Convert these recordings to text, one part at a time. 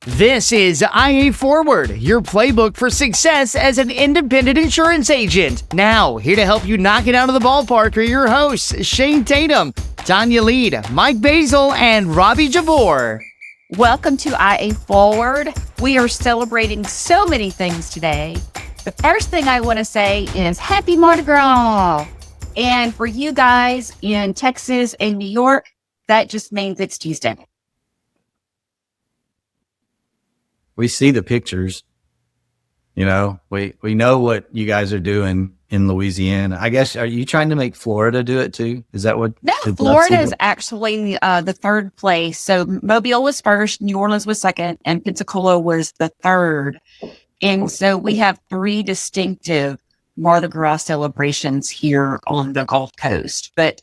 This is IA Forward, your playbook for success as an independent insurance agent. Now, here to help you knock it out of the ballpark are your hosts, Shane Tatum, Tanya Lead, Mike Basil, and Robbie Javor. Welcome to IA Forward. We are celebrating so many things today. The first thing I want to say is Happy Mardi Gras. And for you guys in Texas and New York, that just means it's Tuesday. We see the pictures, we know what you guys are doing in Louisiana. I guess, are you trying to make Florida do it too? Is that what? No, Florida is actually the third place. So Mobile was first, New Orleans was second, and Pensacola was the third. And so we have three distinctive Mardi Gras celebrations here on the Gulf Coast. But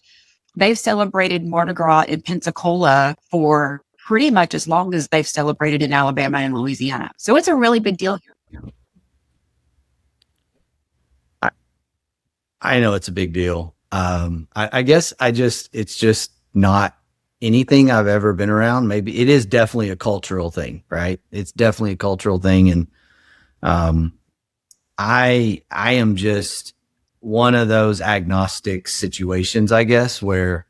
they've celebrated Mardi Gras in Pensacola for pretty much as long as they've celebrated in Alabama and Louisiana. So it's a really big deal here. I know it's a big deal. I guess it's just not anything I've ever been around. Maybe it is definitely a cultural thing, right? It's definitely a cultural thing. And I am just one of those agnostic situations, I guess, where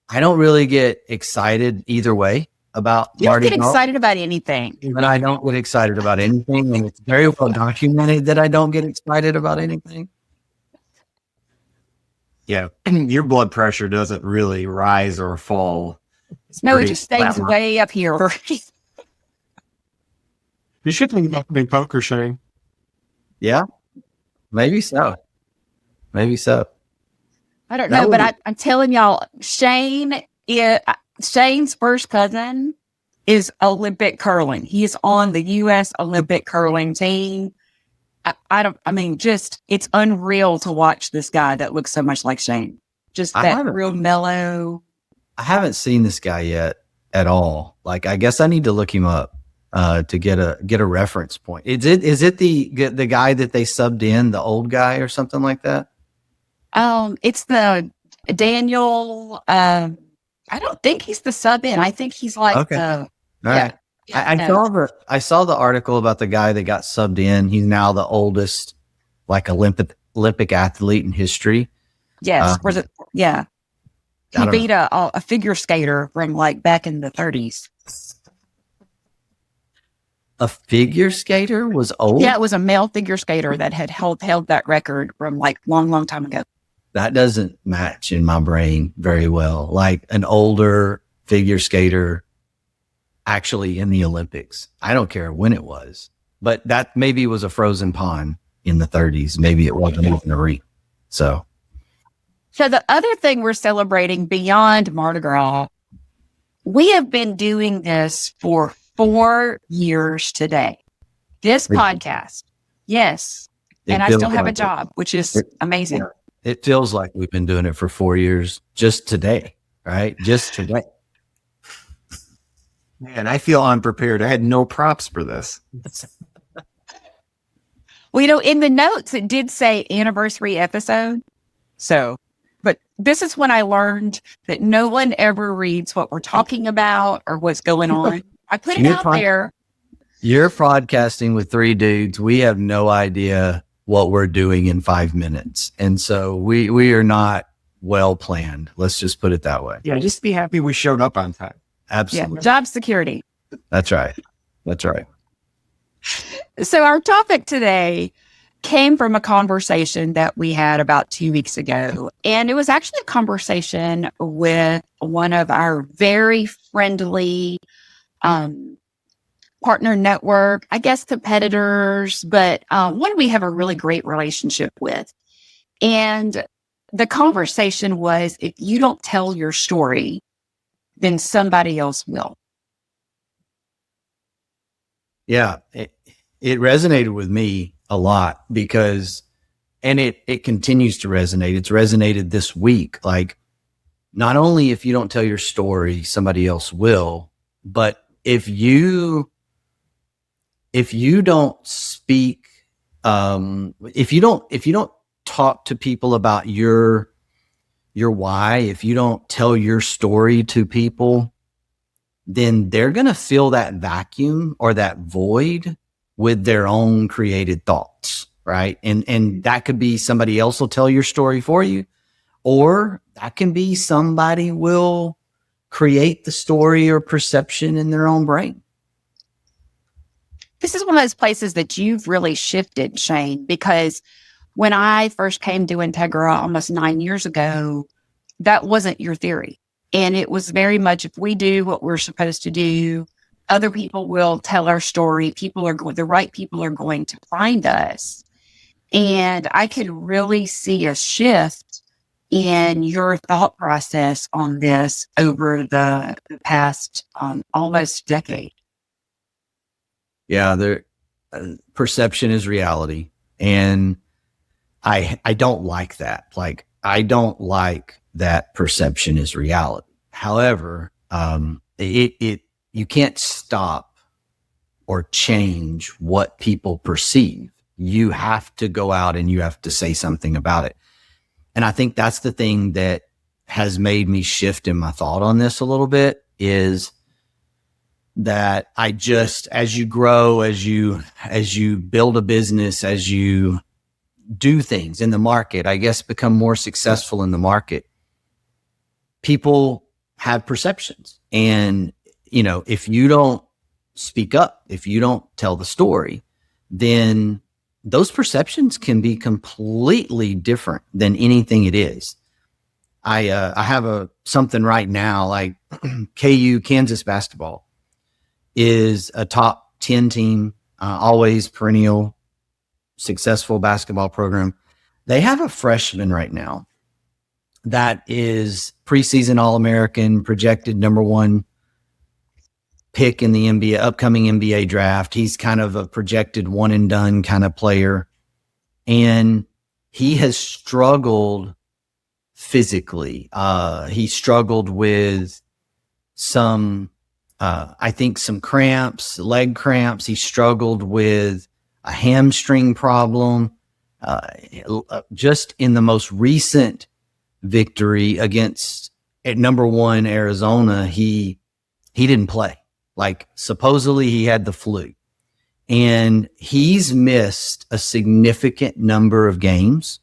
I don't really get excited either way about You don't Mardi get Gras. excited about anything. But I don't get excited about anything, and it's very well documented that I don't get excited about anything. Yeah, your blood pressure doesn't really rise or fall. No, it just stays way up here. You should think about playing poker, Shane. Yeah, maybe so. Maybe so. I don't know, but I'm telling y'all, Shane's first cousin is Olympic curling. He is on the U.S. Olympic curling team. It's unreal to watch this guy that looks so much like Shane. Just that real mellow. I haven't seen this guy yet at all. Like, I guess I need to look him up to get a reference point. Is it the guy that they subbed in, the old guy or something like that? It's the Daniel. I don't think he's the sub in. I think he's like Okay. All right. I saw the article about the guy that got subbed in. He's now the oldest Olympic athlete in history. Yes. Was it? Yeah. He don't beat a figure skater from like back in the 30s. A figure skater was old? Yeah, it was a male figure skater that had held that record from like long time ago. That doesn't match in my brain very well. Like an older figure skater actually in the Olympics. I don't care when it was, but that maybe was a frozen pond in the 30s. Maybe it wasn't even a reef. So the other thing we're celebrating beyond Mardi Gras, we have been doing this for 4 years today. This podcast. Yes. And I still have a job, which is amazing. It feels like we've been doing it for 4 years just today, right? Just today. Man, I feel unprepared. I had no props for this. Well, in the notes, it did say anniversary episode. But this is when I learned that no one ever reads what we're talking about or what's going on. I put it out there. You're podcasting with three dudes. We have no idea what we're doing in 5 minutes. And so we are not well planned. Let's just put it that way. Yeah, just be happy we showed up on time. Absolutely. Yeah, job security. That's right. That's right. So our topic today came from a conversation that we had about 2 weeks ago. And it was actually a conversation with one of our very friendly partner network, I guess competitors, but one we have a really great relationship with. And the conversation was, if you don't tell your story, then somebody else will. Yeah, it resonated with me a lot because, and it continues to resonate. It's resonated this week. Like, not only if you don't tell your story, somebody else will, but if you don't speak, if you don't talk to people about your why, if you don't tell your story to people, then they're going to fill that vacuum or that void with their own created thoughts, right? And that could be somebody else will tell your story for you, or that can be somebody will create the story or perception in their own brain. This is one of those places that you've really shifted, Shane, because when I first came to Integra almost 9 years ago, that wasn't your theory. And it was very much, if we do what we're supposed to do, other people will tell our story. The right people are going to find us. And I could really see a shift in your thought process on this over the past almost decade. Yeah, perception is reality. And I don't like that. Like, I don't like that perception is reality. However, you can't stop or change what people perceive. You have to go out and you have to say something about it. And I think that's the thing that has made me shift in my thought on this a little bit, is that as you grow, as you build a business, as you do things in the market, I guess become more successful in the market, people have perceptions. And, if you don't speak up, if you don't tell the story, then those perceptions can be completely different than anything it is. I have something right now, like KU, Kansas basketball is a top 10 team, always perennial successful basketball program. They have a freshman right now that is preseason All-American, projected number 1 pick in the NBA, upcoming NBA draft. He's kind of a projected one and done kind of player. And he has struggled physically. He struggled with some cramps, leg cramps. He struggled with a hamstring problem. Just in the most recent victory against at number 1 Arizona, he didn't play. Like, supposedly he had the flu, and he's missed a significant number of games,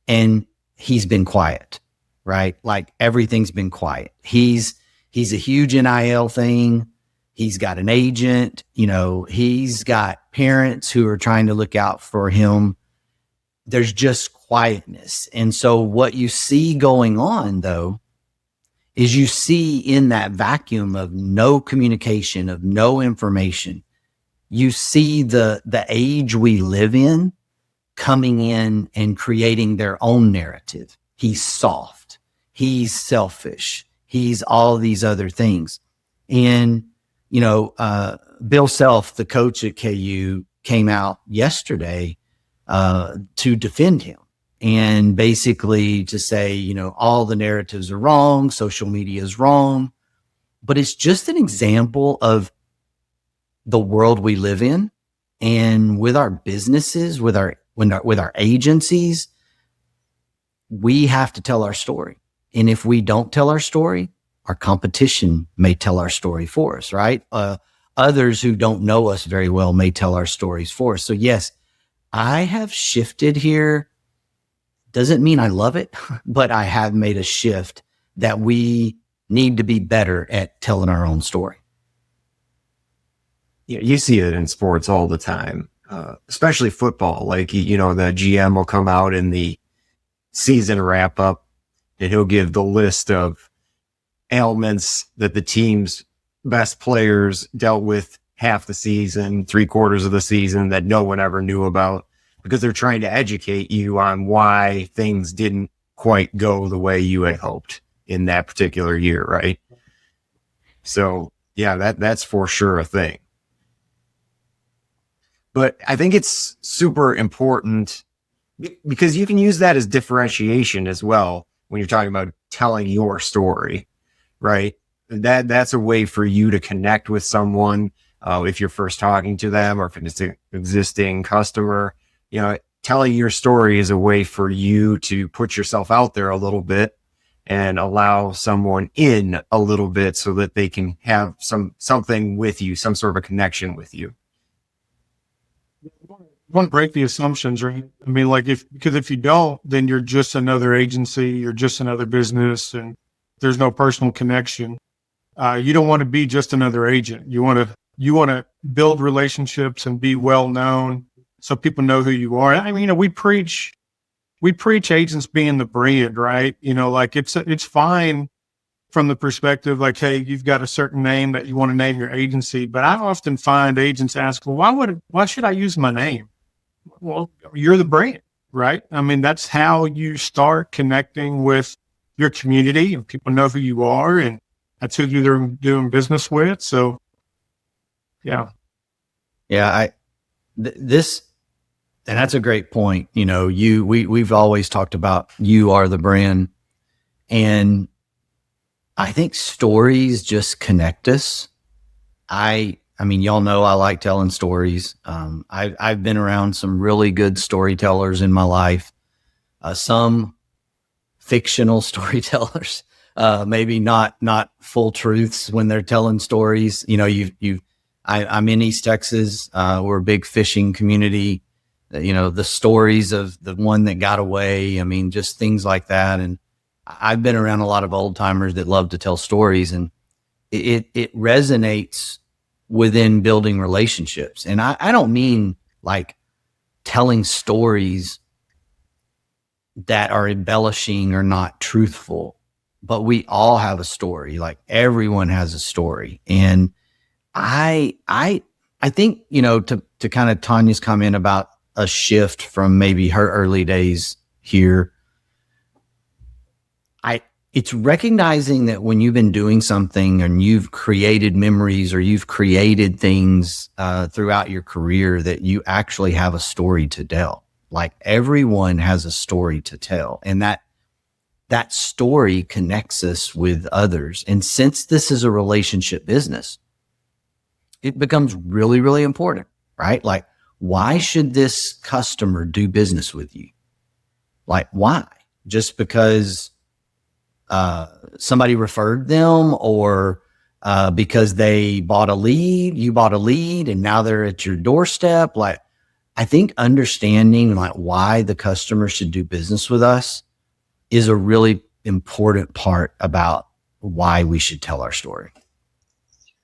and he's been quiet, right? Like, everything's been quiet. He's a huge NIL thing. He's got an agent, he's got parents who are trying to look out for him. There's just quietness. And so what you see going on, though, is you see in that vacuum of no communication, of no information, you see the age we live in coming in and creating their own narrative. He's soft. He's selfish. He's all these other things. And, Bill Self, the coach at KU, came out yesterday to defend him, and basically to say, all the narratives are wrong, social media is wrong. But it's just an example of the world we live in. And with our businesses, with our agencies, we have to tell our story. And if we don't tell our story, our competition may tell our story for us, right? Others who don't know us very well may tell our stories for us. So yes, I have shifted here. Doesn't mean I love it, but I have made a shift that we need to be better at telling our own story. Yeah, you see it in sports all the time, especially football. Like, the GM will come out in the season wrap up and he'll give the list of ailments that the team's best players dealt with half the season, 3/4 of the season, that no one ever knew about, because they're trying to educate you on why things didn't quite go the way you had hoped in that particular year, right? So yeah, that's for sure a thing. But I think it's super important because you can use that as differentiation as well when you're talking about telling your story, right? That's a way for you to connect with someone if you're first talking to them, or if it's an existing customer. Telling your story is a way for you to put yourself out there a little bit and allow someone in a little bit so that they can have something with you, some sort of a connection with you. Want to break the assumptions, right? I mean, like because if you don't, then you're just another agency, you're just another business, and there's no personal connection. You don't want to be just another agent. You want to build relationships and be well known so people know who you are. I mean, we preach agents being the brand, right? Like it's fine from the perspective, like, hey, you've got a certain name that you want to name your agency. But I often find agents ask, well, why should I use my name? Well, you're the brand, right? I mean, that's how you start connecting with your community and people know who you are, and that's who they're doing business with. So, yeah. Yeah. This, and that's a great point. We've always talked about you are the brand, and I think stories just connect us. I mean, y'all know I like telling stories. I've been around some really good storytellers in my life. Some fictional storytellers, maybe not full truths when they're telling stories. I'm in East Texas. We're a big fishing community. The stories of the one that got away. I mean, just things like that. And I've been around a lot of old timers that love to tell stories, and it resonates within building relationships. And I don't mean like telling stories that are embellishing or not truthful, but we all have a story. Like everyone has a story. And I think, to kind of Tanya's comment about a shift from maybe her early days here, it's recognizing that when you've been doing something and you've created memories or you've created things throughout your career, that you actually have a story to tell. Like everyone has a story to tell, and that story connects us with others. And since this is a relationship business, it becomes really, really important, right? Like, why should this customer do business with you? Like, why? Just because somebody referred them, or because they bought a lead, you bought a lead, and now they're at your doorstep. Like, I think understanding like why the customer should do business with us is a really important part about why we should tell our story.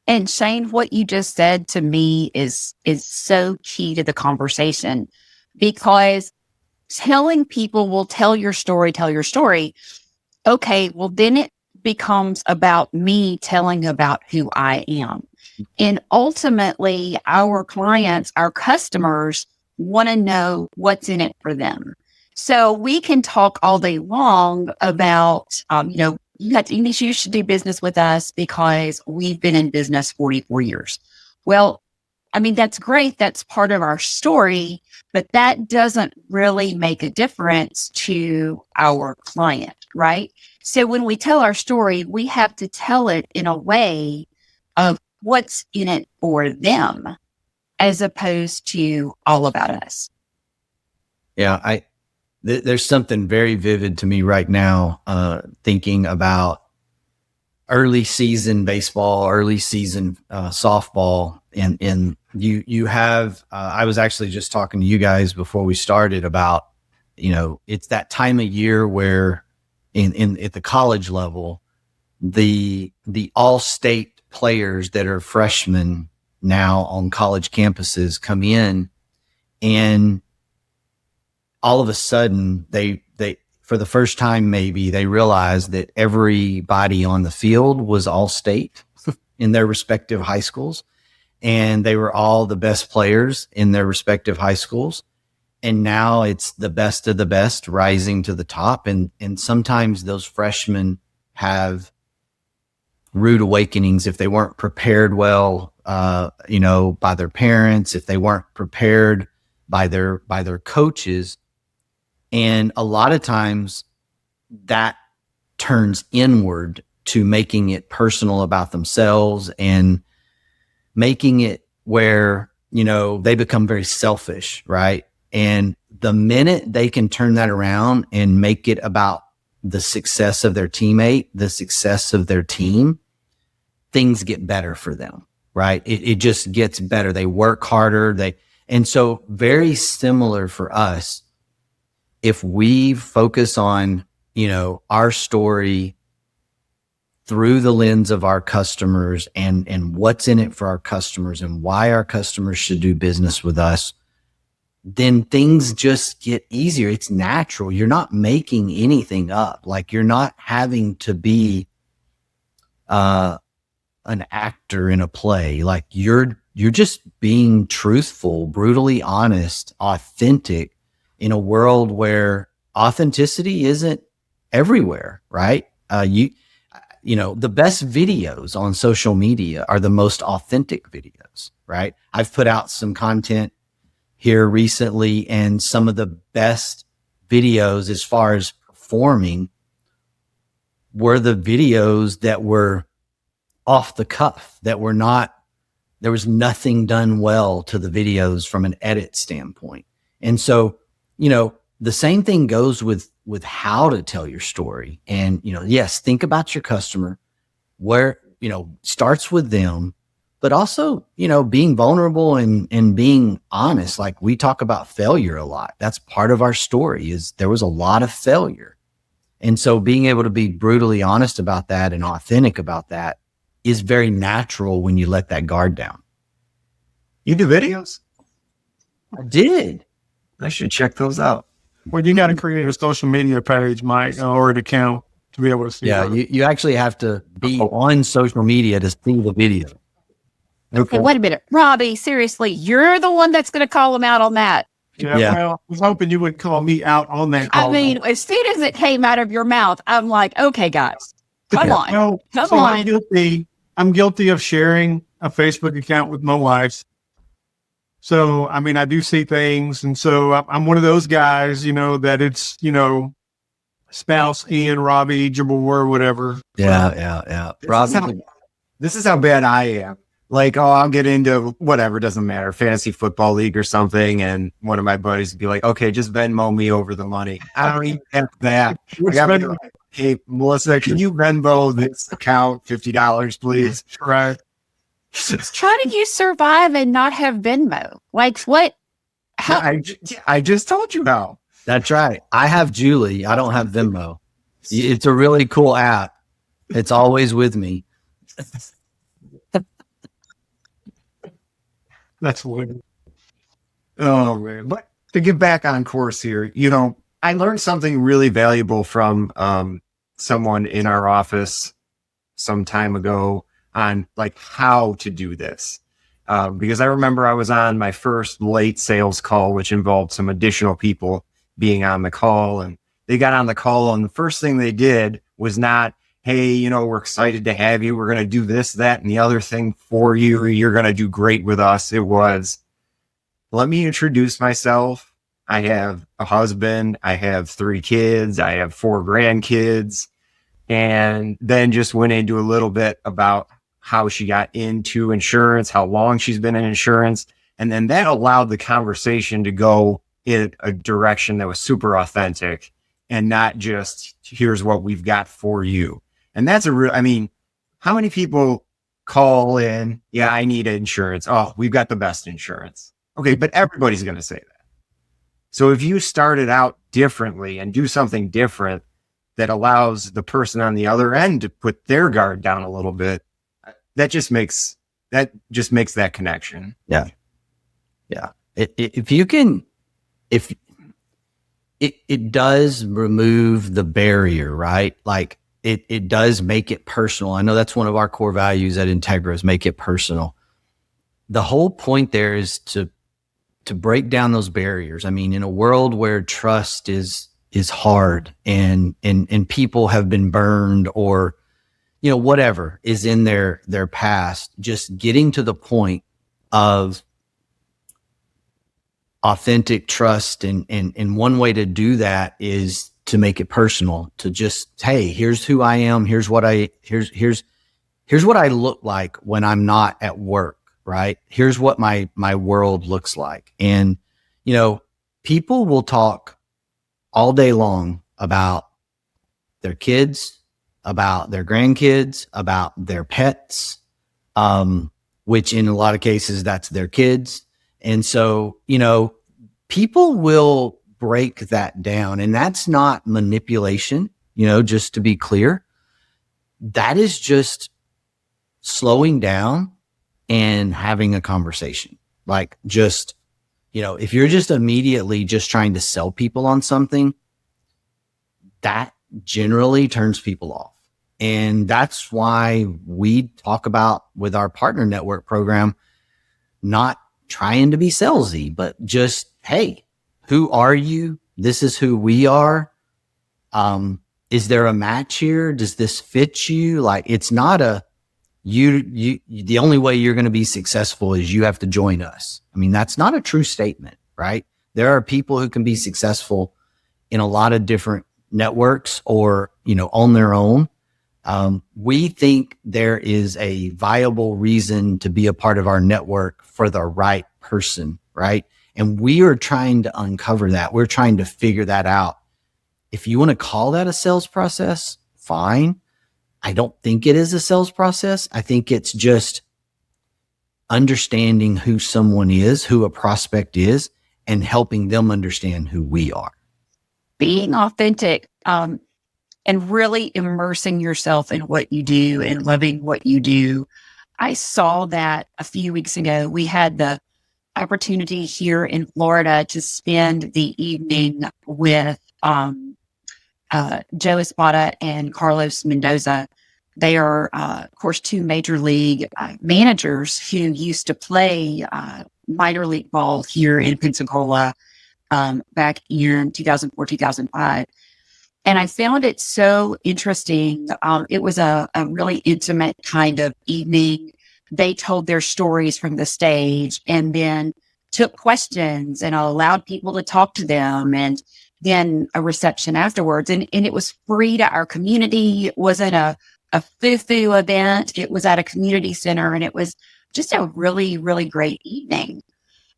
And Shane, what you just said to me is so key to the conversation, because telling people, will tell your story. Okay, well, then it becomes about me telling about who I am. And ultimately, our clients, our customers want to know what's in it for them. So we can talk all day long about, you should do business with us because we've been in business 44 years. Well, I mean, that's great. That's part of our story, but that doesn't really make a difference to our client, right? So when we tell our story, we have to tell it in a way of what's in it for them, as opposed to all about us. Yeah, there's something very vivid to me right now, thinking about early season baseball, early season softball, and you have. I was actually just talking to you guys before we started about, it's that time of year where in at the college level, the all-state players that are freshmen now on college campuses come in, and all of a sudden they for the first time maybe they realize that everybody on the field was all state in their respective high schools, and they were all the best players in their respective high schools. And now it's the best of the best rising to the top. And sometimes those freshmen have rude awakenings if they weren't prepared well, by their parents, if they weren't prepared by their coaches. And a lot of times that turns inward to making it personal about themselves and making it where, they become very selfish, right? And the minute they can turn that around and make it about the success of their teammate, the success of their team, things get better for them, right? It just gets better. They work harder. And so very similar for us. If we focus on, our story through the lens of our customers and what's in it for our customers and why our customers should do business with us, then things just get easier. It's natural. You're not making anything up. Like, you're not having to be an actor in a play. Like, you're just being truthful, brutally honest, authentic in a world where authenticity isn't everywhere, right? The best videos on social media are the most authentic videos, right? I've put out some content here recently, and some of the best videos as far as performing were the videos that were off the cuff, that were not, there was nothing done well to the videos from an edit standpoint. And so, the same thing goes with how to tell your story. And, yes, think about your customer, where, starts with them, but also, being vulnerable and being honest. Like, we talk about failure a lot. That's part of our story, is there was a lot of failure. And so being able to be brutally honest about that and authentic about that is very natural when you let that guard down. You do videos? I did. I should check those out. Well, you got to create a social media page, Mike, or an account to be able to see. Yeah, you actually have to be on social media to see the video. Okay, wait a minute. Robbie, seriously, you're the one that's going to call him out on that. Yeah, well, I was hoping you would call me out on that call. I mean, as soon as it came out of your mouth, I'm like, okay, guys, come on. Well, Come so on. I'm guilty of sharing a Facebook account with my wife. So, I mean, I do see things. And so I'm one of those guys, that it's, spouse Ian, Robbie, Jabbar, whatever. Yeah. This is how bad I am. Like, I'll get into whatever, doesn't matter, fantasy football league or something. And one of my buddies would be like, okay, just Venmo me over the money. I don't even have that. I gotta be like, hey, Melissa, can you Venmo this account $50, please? Right. How did you survive and not have Venmo? Like, what? How? I just told you how. That's right. I have Julie. I don't have Venmo. It's a really cool app. It's always with me. That's weird. Oh, man. But to get back on course here, I learned something really valuable from someone in our office some time ago on like how to do this. Because I remember I was on my first late sales call, which involved some additional people being on the call, and they got on the call, and the first thing they did was not, hey, we're excited to have you. We're going to do this, that, and the other thing for you. You're going to do great with us. It was, let me introduce myself. I have a husband. I have 3 kids. I have 4 grandkids. And then just went into a little bit about how she got into insurance, how long she's been in insurance. And then that allowed the conversation to go in a direction that was super authentic and not just, here's what we've got for you. And that's how many people call in? Yeah, I need insurance. Oh, we've got the best insurance. Okay, but everybody's going to say that. So if you started out differently and do something different that allows the person on the other end to put their guard down a little bit, that just makes that connection. Yeah. It does remove the barrier, right? Like it does make it personal. I know that's one of our core values at Integra, is make it personal. The whole point there is to break down those barriers. I mean, in a world where trust is hard and people have been burned or, whatever is in their past, just getting to the point of authentic trust. And one way to do that is to make it personal, to just, hey, here's who I am. Here's what I look like when I'm not at work, right? Here's what my world looks like. And, people will talk all day long about their kids, about their grandkids, about their pets, which in a lot of cases, that's their kids. And so, people will break that down, and that's not manipulation, just to be clear. That is just slowing down and having a conversation. Like just, if you're just immediately just trying to sell people on something, that generally turns people off. And that's why we talk about with our partner network program, not trying to be salesy, but just, hey, who are you? This is who we are. Is there a match here? Does this fit you? Like, it's not the only way you're going to be successful is you have to join us. I mean, that's not a true statement, right? There are people who can be successful in a lot of different networks or, on their own. We think there is a viable reason to be a part of our network for the right person, right? And we are trying to uncover that. We're trying to figure that out. If you want to call that a sales process, fine. I don't think it is a sales process. I think it's just understanding who someone is, who a prospect is, and helping them understand who we are. Being authentic, and really immersing yourself in what you do and loving what you do. I saw that a few weeks ago. We had the opportunity here in Florida to spend the evening with Joe Espada and Carlos Mendoza. They are, of course, two major league managers who used to play minor league ball here in Pensacola back in 2004, 2005. And I found it so interesting. It was a really intimate kind of evening. They told their stories from the stage and then took questions and allowed people to talk to them, and then a reception afterwards. And it was free to our community. It wasn't a foo-foo event. It was at a community center, and it was just a really, really great evening.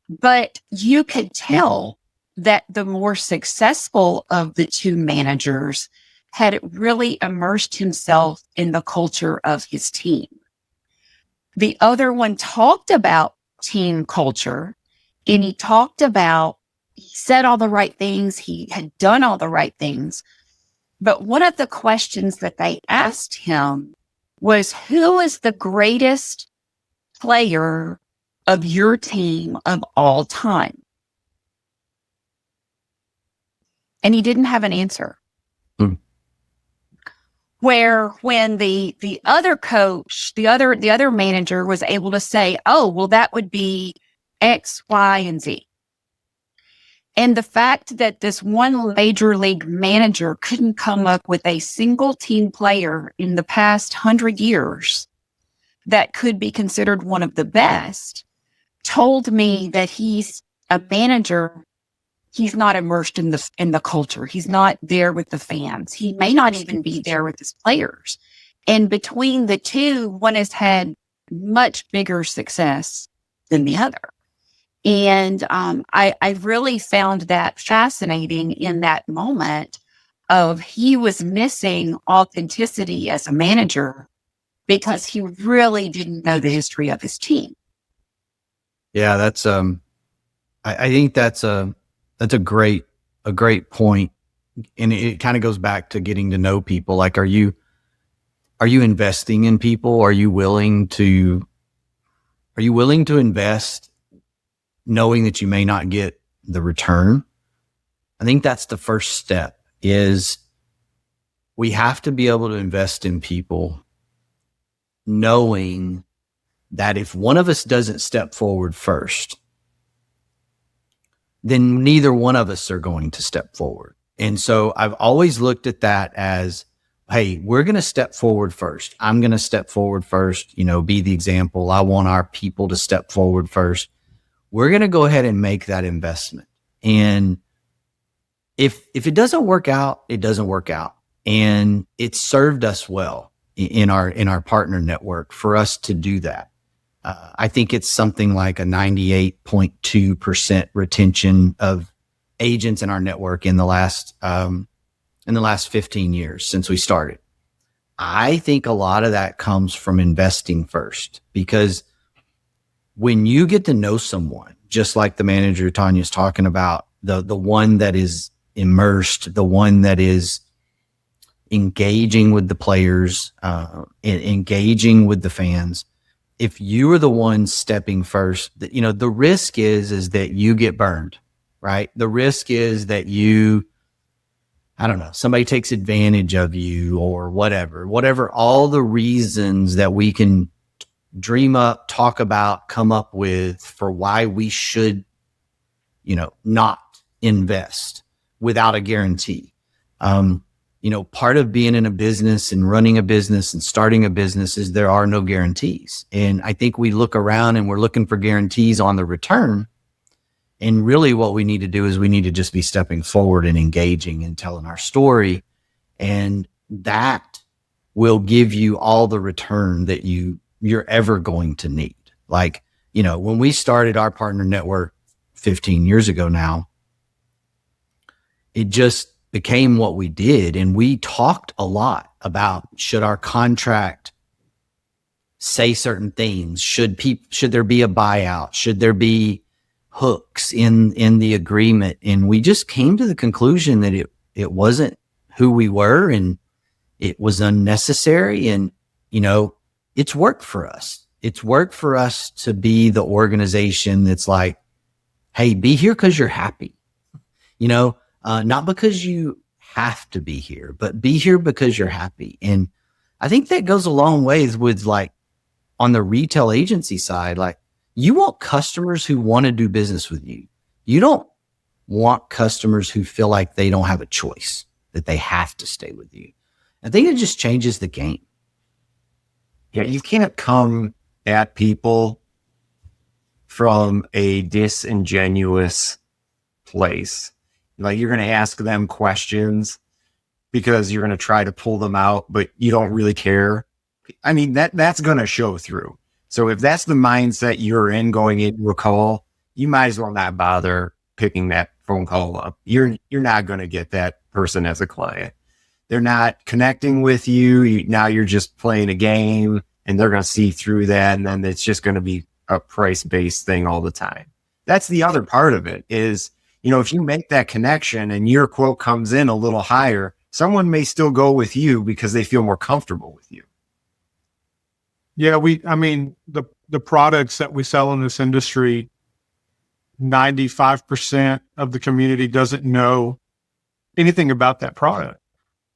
But you could tell that the more successful of the two managers had really immersed himself in the culture of his team. The other one talked about team culture, and he said all the right things. He had done all the right things. But one of the questions that they asked him was, who is the greatest player of your team of all time? And he didn't have an answer. Where when the other coach, the other manager was able to say, oh, well, that would be X, Y, and Z. And the fact that this one major league manager couldn't come up with a single team player in the past 100 years that could be considered one of the best told me that he's a manager. He's not immersed in the culture. He's not there with the fans. He may not even be there with his players. And between the two, one has had much bigger success than the other. And I really found that fascinating in that moment of he was missing authenticity as a manager because he really didn't know the history of his team. Yeah, that's I think that's a great point. And it kind of goes back to getting to know people. Like, are you investing in people? Are you willing to invest knowing that you may not get the return? I think that's the first step. Is we have to be able to invest in people knowing that if one of us doesn't step forward first, then neither one of us are going to step forward. And so I've always looked at that as, hey, we're going to step forward first. I'm going to step forward first, be the example. I want our people to step forward first. We're going to go ahead and make that investment. And if it doesn't work out, it doesn't work out. And it served us well in our partner network for us to do that. I think it's something like a 98.2% retention of agents in our network in the last in the last 15 years since we started. I think a lot of that comes from investing first, because when you get to know someone, just like the manager Tanya's talking about, the one that is immersed, the one that is engaging with the players, engaging with the fans, if you are the one stepping first, the risk is that you get burned, right? The risk is that I don't know, somebody takes advantage of you or whatever, all the reasons that we can dream up, talk about, come up with for why we should, not invest without a guarantee. Part of being in a business and running a business and starting a business is there are no guarantees. And I think we look around and we're looking for guarantees on the return. And really what we need to do is we need to just be stepping forward and engaging and telling our story. And that will give you all the return that you're ever going to need. Like, when we started our partner network 15 years ago now, it just became what we did. And we talked a lot about, should our contract say certain things? Should there be a buyout? Should there be hooks in the agreement? And we just came to the conclusion that it wasn't who we were, and it was unnecessary. And, it's worked for us. It's worked for us to be the organization that's like, hey, be here because you're happy, not because you have to be here, but be here because you're happy. And I think that goes a long ways with, like, on the retail agency side, like, you want customers who want to do business with you. You don't want customers who feel like they don't have a choice, that they have to stay with you. I think it just changes the game. Yeah, you can't come at people from a disingenuous place. Like, you're going to ask them questions because you're going to try to pull them out, but you don't really care. I mean, that's going to show through. So if that's the mindset you're in going into a call, you might as well not bother picking that phone call up. You're not going to get that person as a client. They're not connecting with you. Now you're just playing a game, and they're going to see through that. And then it's just going to be a price-based thing all the time. That's the other part of it is, if you make that connection and your quote comes in a little higher, someone may still go with you because they feel more comfortable with you. Yeah, the products that we sell in this industry, 95% of the community doesn't know anything about that product.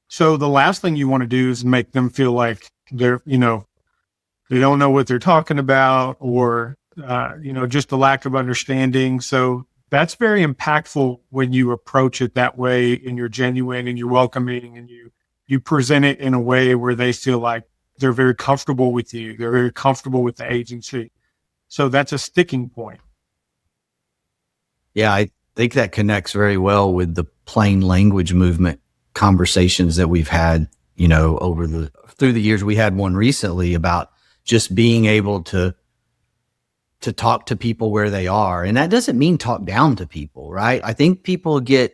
So the last thing you want to do is make them feel like they're, they don't know what they're talking about, or, just a lack of understanding. So that's very impactful when you approach it that way, and you're genuine and you're welcoming, and you present it in a way where they feel like they're very comfortable with you. They're very comfortable with the agency. So that's a sticking point. Yeah, I think that connects very well with the plain language movement conversations that we've had, through the years. We had one recently about just being able to talk to people where they are. And that doesn't mean talk down to people, right? I think people they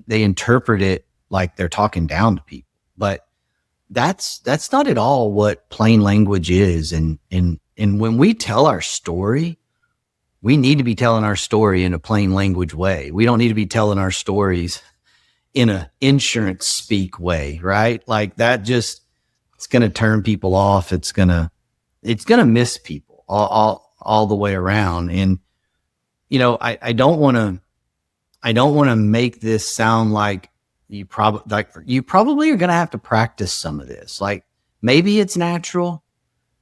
interpret it like they're talking down to people, but that's not at all what plain language is. And when we tell our story, we need to be telling our story in a plain language way. We don't need to be telling our stories in a insurance speak way, right? Like that it's going to turn people off. It's going to miss people all the way around. And, I don't want to make this sound like you probably are going to have to practice some of this. Like, maybe it's natural.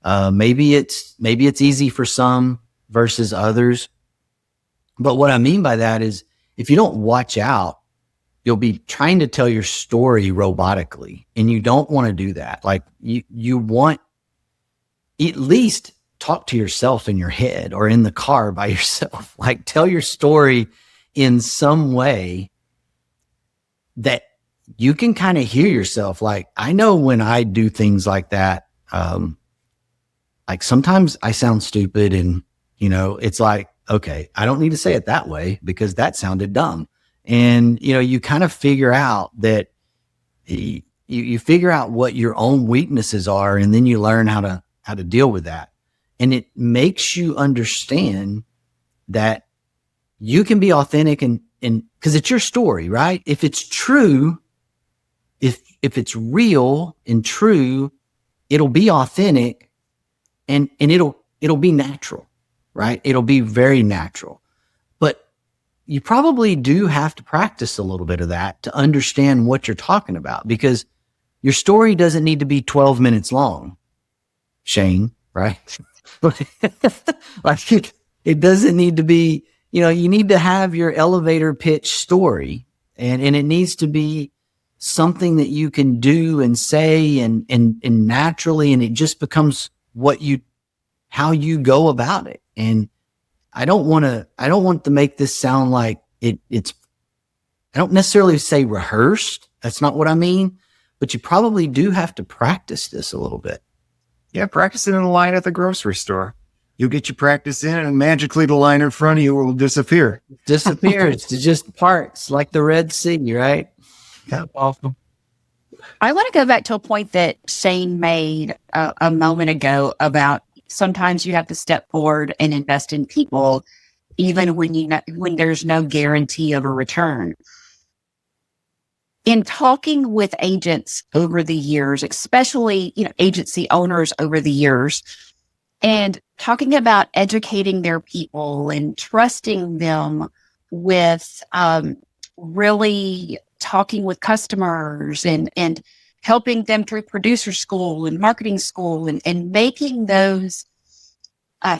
Maybe it's easy for some versus others. But what I mean by that is, if you don't watch out, you'll be trying to tell your story robotically, and you don't want to do that. Like, you want at least talk to yourself in your head or in the car by yourself. Like, tell your story in some way that you can kind of hear yourself. Like, I know when I do things like that, like sometimes I sound stupid, and, it's like, okay, I don't need to say it that way because that sounded dumb. And, you kind of figure out that you figure out what your own weaknesses are, and then you learn how to deal with that. And it makes you understand that you can be authentic and because it's your story, right? If it's true, if it's real and true, it'll be authentic and it'll be natural, right? It'll be very natural. But you probably do have to practice a little bit of that to understand what you're talking about, because your story doesn't need to be 12 minutes long, Shane, right? Like it doesn't need to be, you need to have your elevator pitch story, and it needs to be something that you can do and say and naturally, and it just becomes how you go about it. And I don't want to make this sound like it's, I don't necessarily say rehearsed. That's not what I mean, but you probably do have to practice this a little bit. Yeah, practice it in the line at the grocery store. You'll get your practice in, and magically the line in front of you will disappear. Disappears. It just parts like the Red Sea, right? Yeah, awesome. I want to go back to a point that Shane made a moment ago about sometimes you have to step forward and invest in people, even when there's no guarantee of a return. In talking with agents over the years, especially agency owners over the years, and talking about educating their people and trusting them with really talking with customers and helping them through producer school and marketing school and making those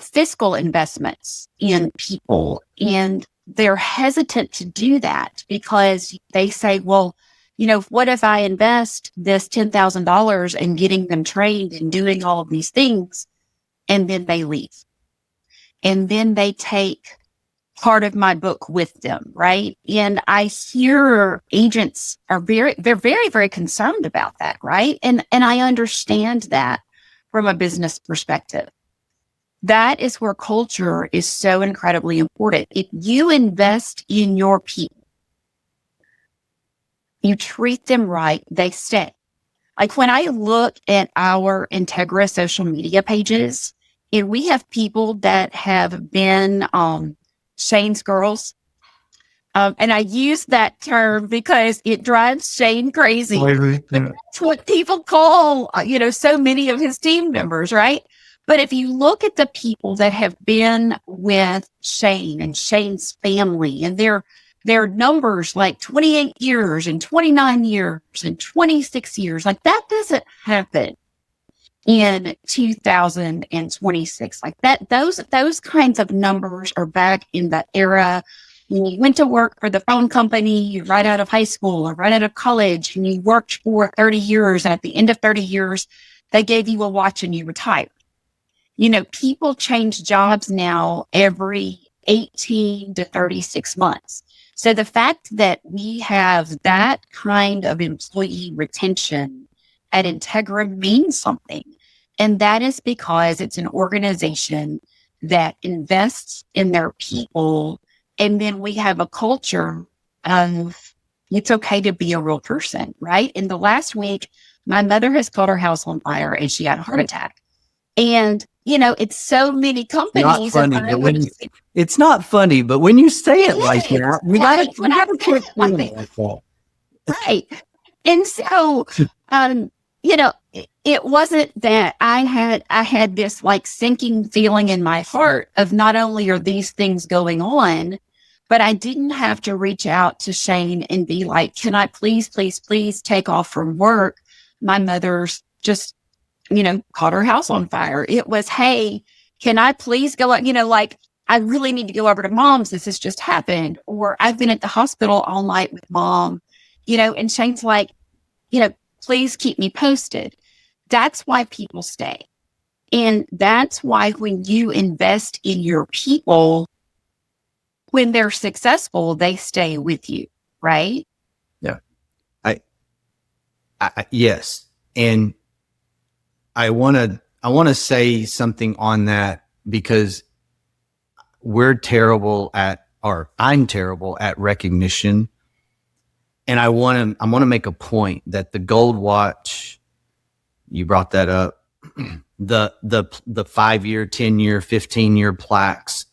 fiscal investments in people. And they're hesitant to do that because they say, well, what if I invest this $10,000 in getting them trained and doing all of these things, and then they leave? And then they take part of my book with them, right? And I hear agents they're very, very concerned about that, right? And I understand that from a business perspective. That is where culture is so incredibly important. If you invest in your people, you treat them right, they stay. Like when I look at our Integra social media pages, and we have people that have been Shane's girls. And I use that term because it drives Shane crazy. Yeah. That's what people call, so many of his team members, right? But if you look at the people that have been with Shane and Shane's family, and their numbers like 28 years and 29 years and 26 years, like that doesn't happen in 2026. Like that, those kinds of numbers are back in that era when you went to work for the phone company right out of high school or right out of college, and you worked for 30 years. And at the end of 30 years, they gave you a watch and you retired. People change jobs now every 18 to 36 months. So the fact that we have that kind of employee retention at Integra means something. And that is because it's an organization that invests in their people. And then we have a culture of it's okay to be a real person, right? In the last week, my mother has caught her house on fire and she had a heart attack. And, it's so many companies. It's not funny, but when you say it like that, we got to right. And so, it wasn't that I had this like sinking feeling in my heart of not only are these things going on, but I didn't have to reach out to Shane and be like, can I please take off from work? My mother's just, caught her house on fire. It was, hey, can I please go out? Like I really need to go over to mom's. This has just happened. Or I've been at the hospital all night with mom, and Shane's like, please keep me posted. That's why people stay. And that's why when you invest in your people, when they're successful, they stay with you, right? Yeah. I yes. And I want to say something on that because I'm terrible at recognition. and I want to make a point that the gold watch, you brought that up, the 5-year, 10-year, 15-year plaques,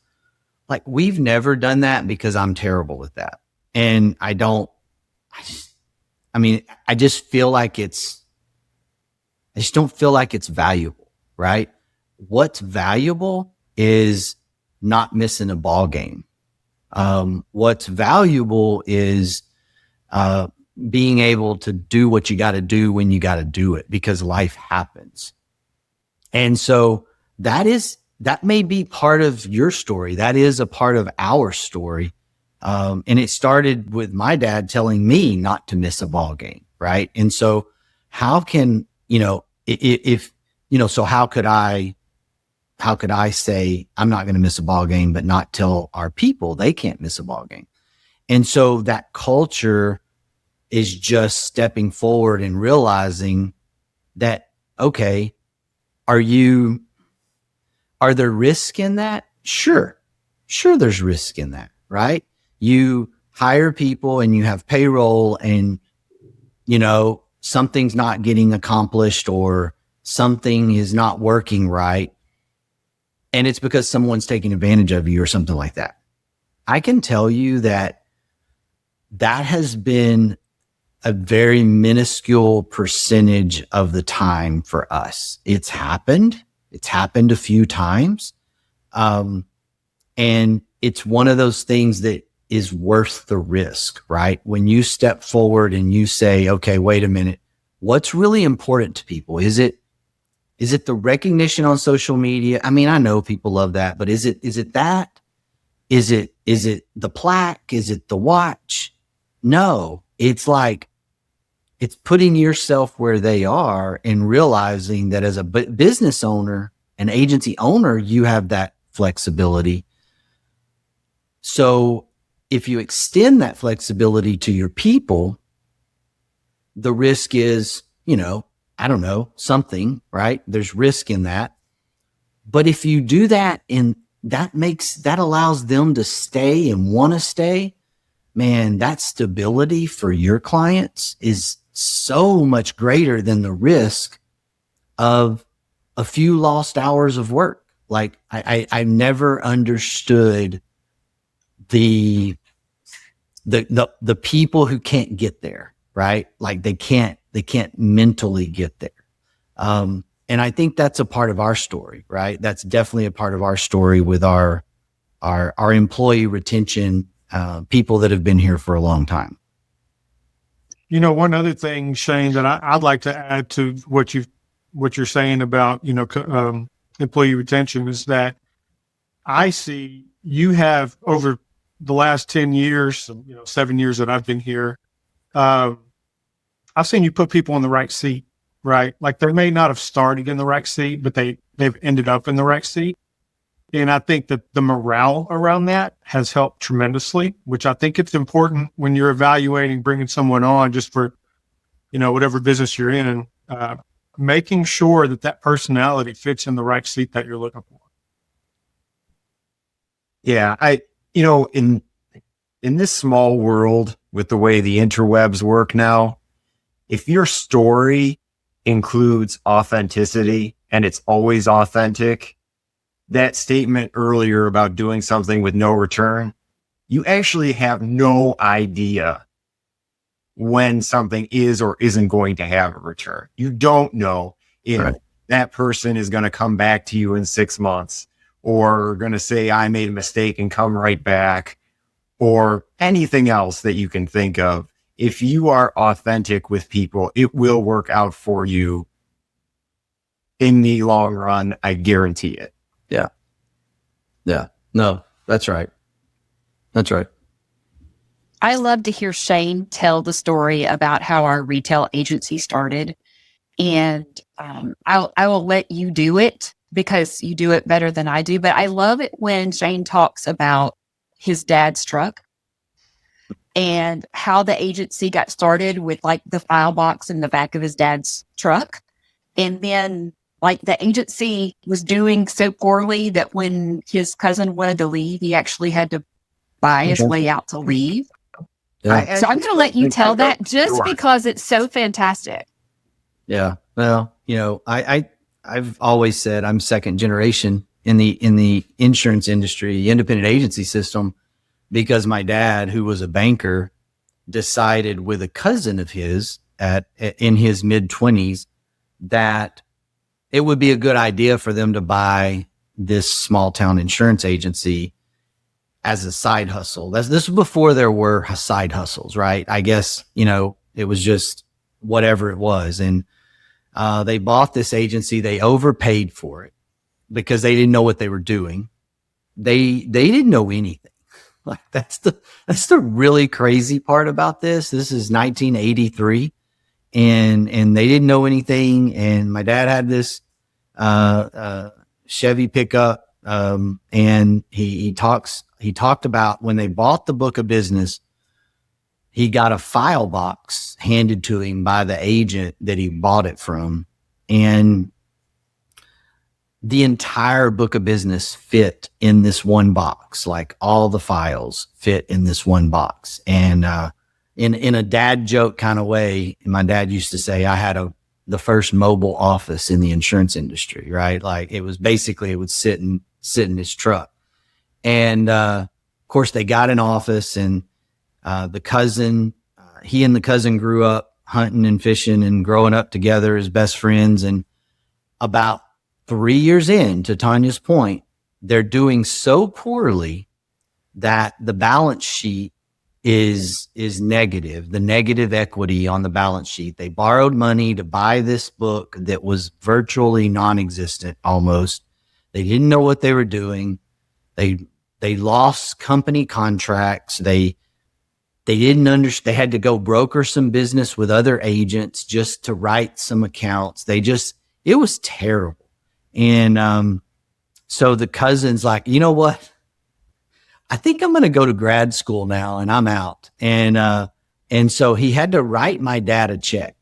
like we've never done that because I'm terrible at that. And I just feel like I just don't feel like it's valuable, right? What's valuable is not missing a ball game. What's valuable is being able to do what you got to do when you got to do it, because life happens. And so that may be part of your story. That is a part of our story. And it started with my dad telling me not to miss a ball game. Right. And so how can, so how could I say I'm not going to miss a ball game, but not tell our people they can't miss a ball game? And so that culture is just stepping forward and realizing that, okay, are there risk in that? Sure, there's risk in that, right? You hire people and you have payroll and, something's not getting accomplished or something is not working right. And it's because someone's taking advantage of you or something like that. I can tell you that has been a very minuscule percentage of the time for us. It's happened a few times. And it's one of those things that is worth the risk, right? When you step forward and you say, okay, wait a minute, what's really important to people? Is it the recognition on social media? I mean, I know people love that, but is it that? Is it the plaque? Is it the watch? No, it's putting yourself where they are and realizing that as a business owner, an agency owner, you have that flexibility. So if you extend that flexibility to your people, the risk is, I don't know, something, right? There's risk in that. But if you do that and that allows them to stay and want to stay, man, that stability for your clients is so much greater than the risk of a few lost hours of work. Like I never understood the people who can't get there, right? Like they can't mentally get there. And I think that's a part of our story, right? That's definitely a part of our story with our employee retention, people that have been here for a long time. One other thing, Shane, that I'd like to add to what you're saying about, employee retention is that I see you have over the last 10 years, 7 years that I've been here, I've seen you put people in the right seat, right? Like they may not have started in the right seat, but they've ended up in the right seat. And I think that the morale around that has helped tremendously, which I think it's important when you're evaluating bringing someone on just for, whatever business you're in, making sure that personality fits in the right seat that you're looking for. Yeah. In this small world with the way the interwebs work now, if your story includes authenticity and it's always authentic, that statement earlier about doing something with no return, you actually have no idea when something is or isn't going to have a return. You don't know if that person is going to come back to you in 6 months or going to say, I made a mistake and come right back, or anything else that you can think of. If you are authentic with people, it will work out for you in the long run. I guarantee it. Yeah. Yeah. No, that's right. That's right. I love to hear Shane tell the story about how our retail agency started. And I will let you do it because you do it better than I do. But I love it when Shane talks about his dad's truck and how the agency got started with like the file box in the back of his dad's truck. And then like the agency was doing so poorly that when his cousin wanted to leave, he actually had to buy his way out to leave. Yeah. So I'm going to let you tell that just because it's so fantastic. Yeah. Well, I've always said I'm second generation in the insurance industry, independent agency system, because my dad, who was a banker, decided with a cousin of his in his mid-20s that it would be a good idea for them to buy this small town insurance agency as a side hustle. This was before there were side hustles, right? I guess, it was just whatever it was. And they bought this agency. They overpaid for it because they didn't know what they were doing. They didn't know anything. Like that's the really crazy part about this. This is 1983 and they didn't know anything. And my dad had this Chevy pickup. And he talked about when they bought the book of business, he got a file box handed to him by the agent that he bought it from. And the entire book of business fit in this one box. Like all the files fit in this one box. And, in a dad joke kind of way, my dad used to say, I had the first mobile office in the insurance industry, right? Like it was basically, it would sit in his truck. And, of course they got an office and, the cousin, he and the cousin grew up hunting and fishing and growing up together as best friends. And about 3 years in, to Tanya's point, they're doing so poorly that the balance sheet is negative, the negative equity on the balance sheet. They borrowed money to buy this book that was virtually non-existent almost. They didn't know what they were doing. They lost company contracts. They didn't understand. They had to go broker some business with other agents just to write some accounts. It was terrible. And, so the cousin's like, you know what? I think I'm going to go to grad school now and I'm out. And so he had to write my dad a check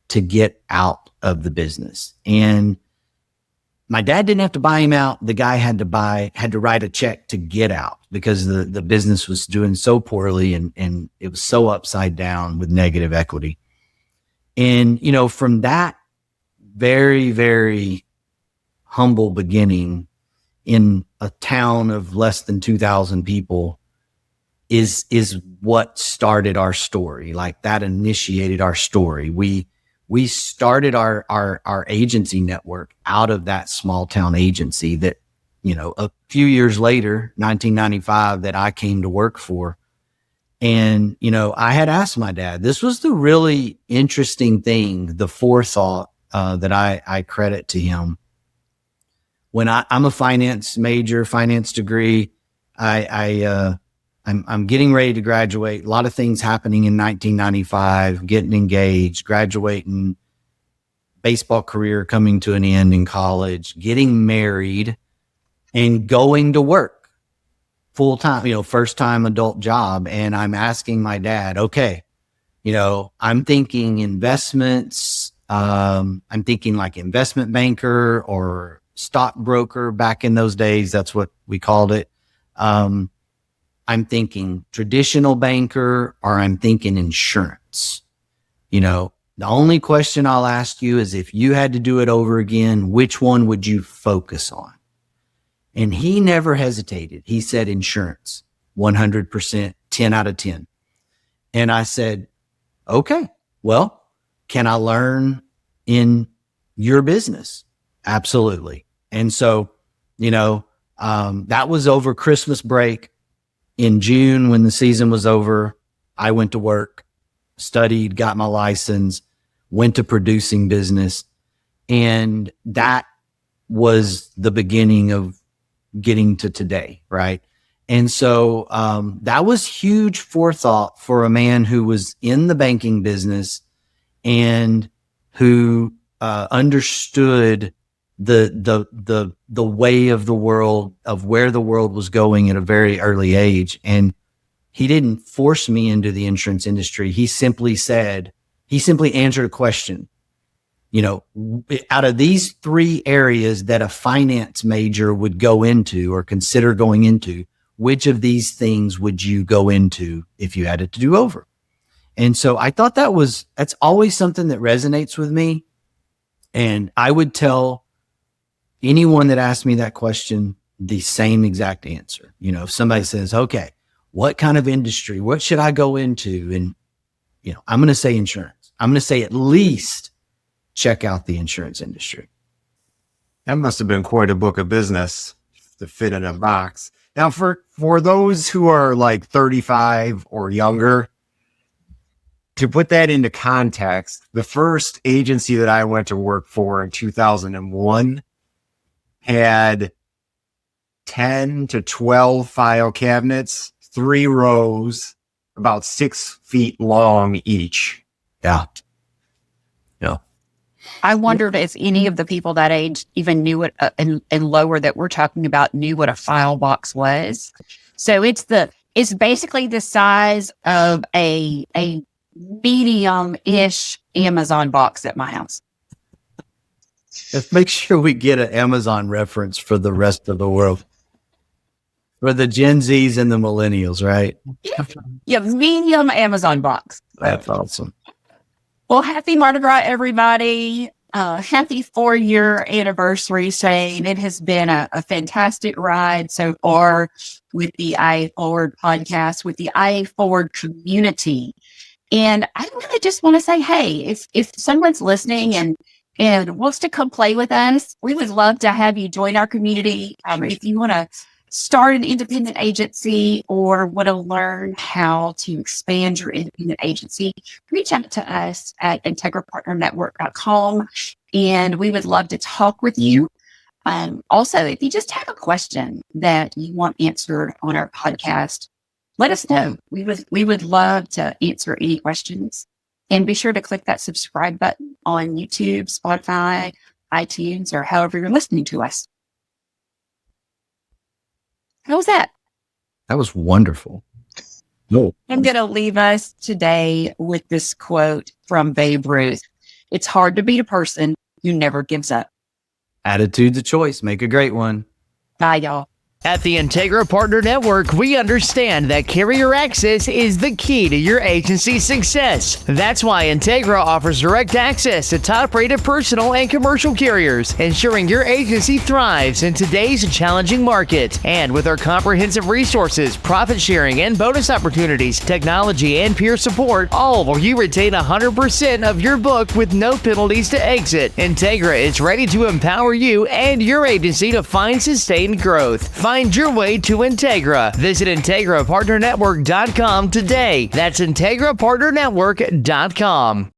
to get out of the business. And my dad didn't have to buy him out. The guy had to write a check to get out because the business was doing so poorly and it was so upside down with negative equity. And, from that very, very humble beginning in a town of less than 2,000 people is what started our story. Like that initiated our story. We started our agency network out of that small town agency that, a few years later, 1995, that I came to work for. And, I had asked my dad, this was the really interesting thing, the forethought that I credit to him. When I'm a finance major, finance degree, I'm getting ready to graduate. A lot of things happening in 1995, getting engaged, graduating, baseball career coming to an end in college, getting married, and going to work full time, first time adult job. And I'm asking my dad, okay, I'm thinking investments. I'm thinking like investment banker or stockbroker back in those days. That's what we called it. I'm thinking traditional banker or I'm thinking insurance. The only question I'll ask you is if you had to do it over again, which one would you focus on? And he never hesitated. He said insurance, 100%, 10 out of 10. And I said, okay, well, can I learn in your business? Absolutely. And so, that was over Christmas break. In June, when the season was over, I went to work, studied, got my license, went to producing business. And that was the beginning of getting to today, right? And so that was huge forethought for a man who was in the banking business and who understood the way of the world, of where the world was going at a very early age. And he didn't force me into the insurance industry. He simply answered a question. Out of these three areas that a finance major would go into or consider going into, which of these things would you go into if you had it to do over? And so I thought that's always something that resonates with me. And I would tell anyone that asked me that question the same exact answer. You know, if somebody says, okay, what kind of industry, what should I go into? And, you know, I'm going to say insurance. I'm going to say at least check out the insurance industry. That must have been quite a book of business to fit in a box. Now, for those who are like 35 or younger, to put that into context, the first agency that I went to work for in 2001 had 10 to 12 file cabinets, 3 rows, about 6 feet long each. Yeah. I wondered if any of the people that age even knew what, and lower that we're talking about, knew what a file box was. So it's basically the size of a medium-ish Amazon box at my house. Let's make sure we get an Amazon reference for the rest of the world. For the Gen Zs and the millennials, right? Yeah, medium Amazon box. That's awesome. Well, happy Mardi Gras, everybody. Happy 4-year anniversary, Shane. It has been a fantastic ride so far with the IA Forward podcast, with the IA Forward community. And I really just want to say, hey, if someone's listening and wants to come play with us, we would love to have you join our community. If you want to start an independent agency or want to learn how to expand your independent agency, reach out to us at integrapartnernetwork.com, and we would love to talk with you. Also, if you just have a question that you want answered on our podcast, let us know. We would love to answer any questions. And be sure to click that subscribe button on YouTube, Spotify, iTunes, or however you're listening to us. How was that? That was wonderful. No. I'm going to leave us today with this quote from Babe Ruth. It's hard to beat a person who never gives up. Attitude's a choice. Make a great one. Bye, y'all. At the Integra Partner Network, we understand that carrier access is the key to your agency's success. That's why Integra offers direct access to top-rated personal and commercial carriers, ensuring your agency thrives in today's challenging market. And with our comprehensive resources, profit sharing and bonus opportunities, technology and peer support, all while you retain 100% of your book with no penalties to exit. Integra is ready to empower you and your agency to find sustained growth. Find your way to Integra. Visit IntegraPartnerNetwork.com today. That's IntegraPartnerNetwork.com.